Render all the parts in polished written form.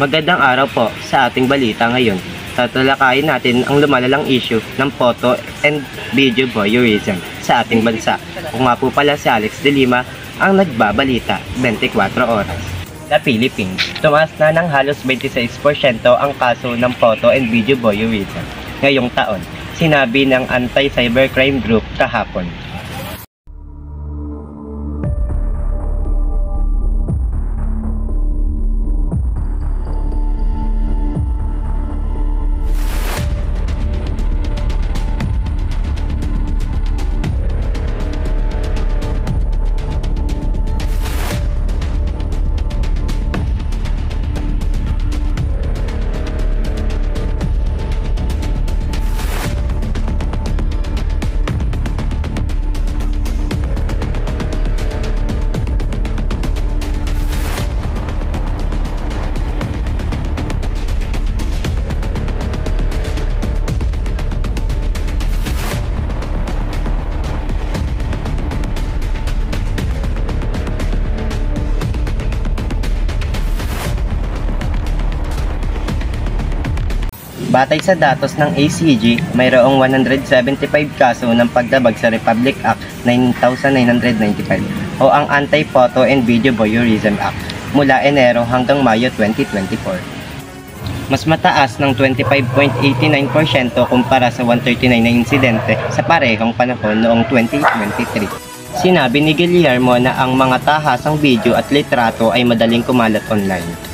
Magandang araw po sa ating balita ngayon. Tatalakayin natin ang lumalalang issue ng photo and video voyeurism sa ating bansa. Kung nga po pala si Alex de Lima ang nagbabalita 24 oras. Sa Philippines, tumaas na ng halos 26% ang kaso ng photo and video voyeurism ngayong taon, sinabi ng Anti-Cybercrime Group kahapon. Batay sa datos ng ACG, mayroong 175 kaso ng pagdabag sa Republic Act 9995 o ang Anti-Photo and Video Voyeurism Act mula Enero hanggang Mayo 2024. Mas mataas ng 25.89% kumpara sa 139 na insidente sa parehong panahon noong 2023. Sinabi ni Guillermo na ang mga tahasang video at litrato ay madaling kumalat online.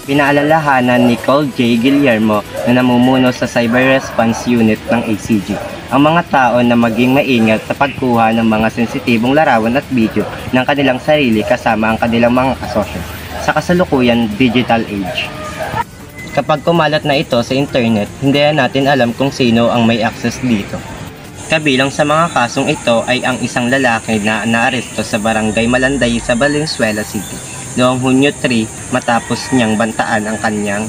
Pinaalalahanan ni Cole J. Guillermo na namumuno sa Cyber Response Unit ng ACG ang mga tao na maging maingat sa pagkuha ng mga sensitibong larawan at video ng kanilang sarili kasama ang kanilang mga kasosyo sa kasalukuyan digital age. Kapag kumalat na ito sa internet, hindi natin alam kung sino ang may access dito. Kabilang sa mga kasong ito ay ang isang lalaki na naaresto sa Barangay Malanday sa Valenzuela City noong Hunyo 3 matapos niyang bantaan ang kanyang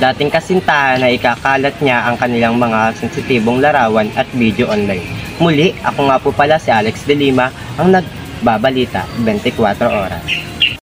dating kasintahan na ikakalat niya ang kanilang mga sensitibong larawan at video online. Muli, ako nga po pala si Alex de Lima, ang nagbabalita 24 oras.